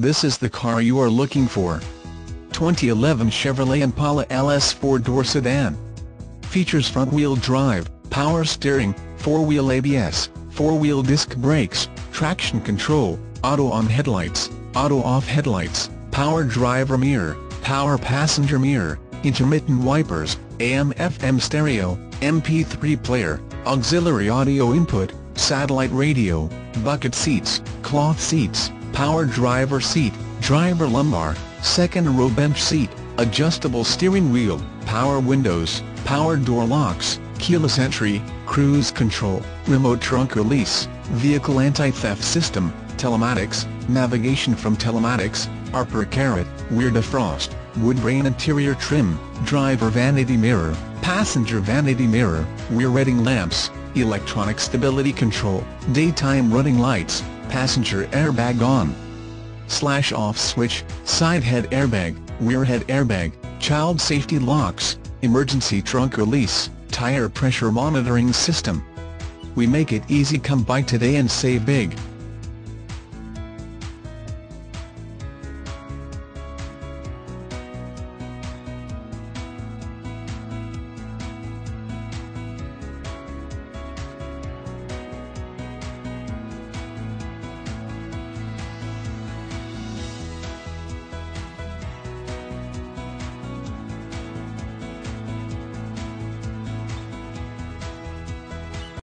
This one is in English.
This is the car you are looking for. 2011 Chevrolet Impala LS 4-door sedan. Features front-wheel drive, power steering, 4-wheel ABS, 4-wheel disc brakes, traction control, auto-on headlights, auto-off headlights, power driver mirror, power passenger mirror, intermittent wipers, AM/FM stereo, MP3 player, auxiliary audio input, satellite radio, bucket seats, cloth seats, power driver seat, driver lumbar, second row bench seat, adjustable steering wheel, power windows, power door locks, keyless entry, cruise control, remote trunk release, vehicle anti-theft system, telematics, navigation from telematics, upper carrot, rear defrost, wood grain interior trim, driver vanity mirror, passenger vanity mirror, rear reading lamps, electronic stability control, daytime running lights, passenger airbag on/off switch, side head airbag, rear head airbag, child safety locks, emergency trunk release, tire pressure monitoring system. We make it easy. Come by today and save big.